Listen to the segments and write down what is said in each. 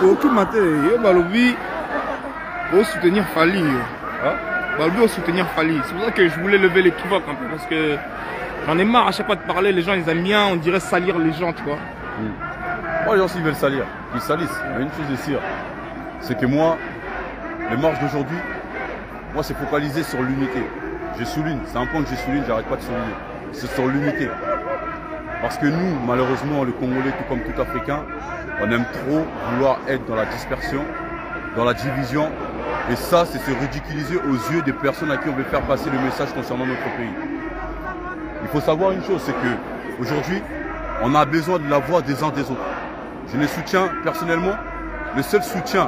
Aucun matin, Balobi pour soutenir Fali. Balobi pour soutenir Fali. C'est pour ça que je voulais lever l'équivoque un peu parce que j'en ai marre à chaque fois de parler. Les gens ils aiment bien, on dirait salir les gens, tu vois. Moi, les gens s'ils veulent salir, ils salissent. Mais une chose est sûre, c'est que moi, les marches d'aujourd'hui, moi c'est focalisé sur l'unité. Je souligne, c'est un point que je souligne, j'arrête pas de souligner. C'est sur l'unité. Parce que nous, malheureusement, les Congolais, tout comme tout Africain, on aime trop vouloir être dans la dispersion, dans la division. Et ça, c'est se ridiculiser aux yeux des personnes à qui on veut faire passer le message concernant notre pays. Il faut savoir une chose, c'est que aujourd'hui, on a besoin de la voix des uns des autres. Je les soutiens personnellement. Le seul soutien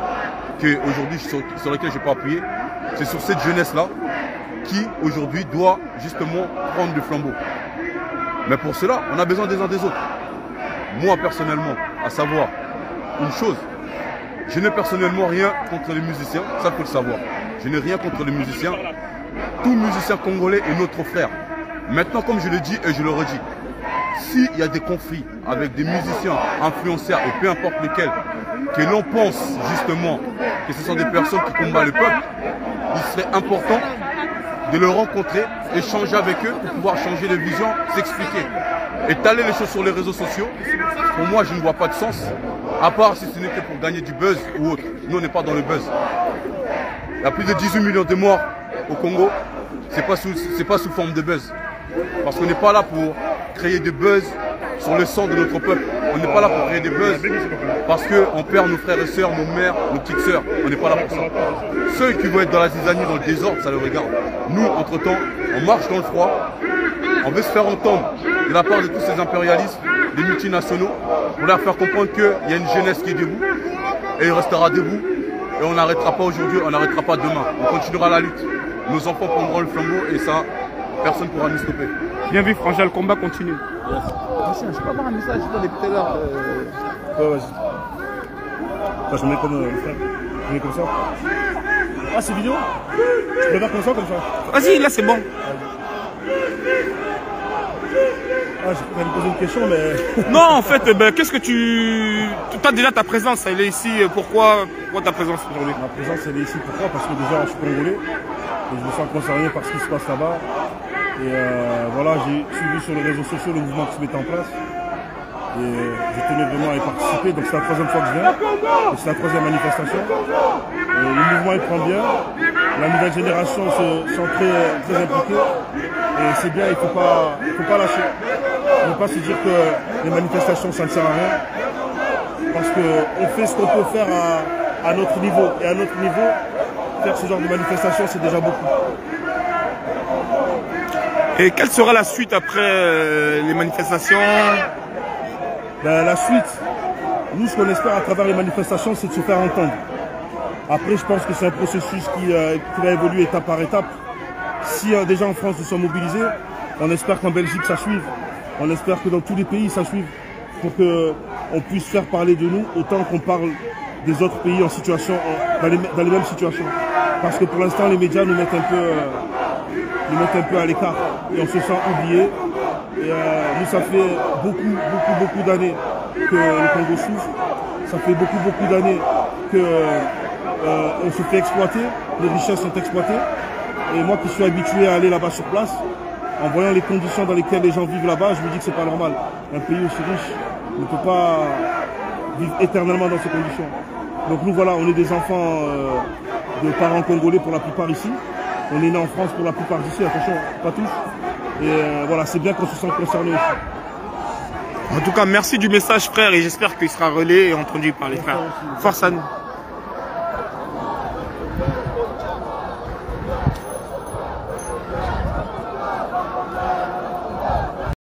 qu'aujourd'hui sur lequel je peux appuyer, c'est sur cette jeunesse-là qui aujourd'hui doit justement prendre le flambeau. Mais pour cela, on a besoin des uns des autres. Moi personnellement, à savoir une chose, je n'ai personnellement rien contre les musiciens, ça faut le savoir. Je n'ai rien contre les musiciens. Tout musicien congolais est notre frère. Maintenant, comme je le dis et je le redis, s'il y a des conflits avec des musiciens, influenceurs et peu importe lesquels, que l'on pense justement que ce sont des personnes qui combattent le peuple, il serait important de le rencontrer, échanger avec eux pour pouvoir changer de vision, s'expliquer. Étaler les choses sur les réseaux sociaux, pour moi je ne vois pas de sens, à part si ce n'est que pour gagner du buzz ou autre. Nous on n'est pas dans le buzz. Il y a plus de 18 millions de morts au Congo, c'est pas sous forme de buzz. Parce qu'on n'est pas là pour créer des buzz sur le sang de notre peuple. On n'est pas là pour créer des buzz parce qu'on perd nos frères et sœurs, nos mères, nos petites sœurs. On n'est pas là pour ça. Ceux qui vont être dans la zizanie, dans le désordre, ça les regarde. Nous, entre-temps, on marche dans le froid. On veut se faire entendre de la part de tous ces impérialistes, des multinationaux, pour leur faire comprendre qu'il y a une jeunesse qui est debout et il restera debout. Et on n'arrêtera pas aujourd'hui, on n'arrêtera pas demain. On continuera la lutte. Nos enfants prendront le flambeau et ça, personne ne pourra nous stopper. Bien vu, Frangin, le combat continue. Je peux avoir un message depuis tout à l'heure. Ouais, vas-y. Je mets comme le frère. Je mets comme ça. Ah, c'est vidéo? Je peux faire comme ça, comme ça? Vas-y, là c'est bon. Ah, j'ai pas me poser une question, mais. Non, en fait, ben, qu'est-ce que tu as déjà ta présence, elle est ici. Pourquoi ta présence aujourd'hui? Ma présence, elle est ici. Pourquoi? Parce que déjà, je suis congolais. Et je me sens concerné par ce qui se passe là-bas. Et voilà, j'ai suivi sur les réseaux sociaux le mouvement qui se met en place. Et je tenais vraiment à y participer. Donc c'est la troisième fois que je viens. Et c'est la troisième manifestation. Et le mouvement il prend bien. La nouvelle génération se sent très impliquée. Et c'est bien, il ne faut pas lâcher. Il ne faut pas se dire que les manifestations ça ne sert à rien. Parce qu'on fait ce qu'on peut faire à notre niveau. Et à notre niveau, faire ce genre de manifestation, c'est déjà beaucoup. Et quelle sera la suite après les manifestations? Ben, la suite, nous ce qu'on espère à travers les manifestations, c'est de se faire entendre. Après, je pense que c'est un processus qui va évoluer étape par étape. Si déjà en France nous sommes mobilisés, on espère qu'en Belgique ça suive. On espère que dans tous les pays ça suive. Pour qu'on puisse faire parler de nous autant qu'on parle des autres pays en situation, dans les mêmes situations. Parce que pour l'instant, les médias nous mettent un peu à l'écart et on se sent oublié. Et nous, ça fait beaucoup d'années que le Congo souffre. Ça fait beaucoup d'années qu'on se fait exploiter, les richesses sont exploitées. Et moi qui suis habitué à aller là-bas sur place, en voyant les conditions dans lesquelles les gens vivent là-bas, je me dis que c'est pas normal. Un pays aussi riche ne peut pas vivre éternellement dans ces conditions. Donc nous voilà, on est des enfants de parents congolais pour la plupart ici. On est né en France pour la plupart d'ici, attention, pas tous. Et voilà, c'est bien qu'on se sente concerné aussi. En tout cas, merci du message, frère, et j'espère qu'il sera relayé et entendu par les frères. Force à nous.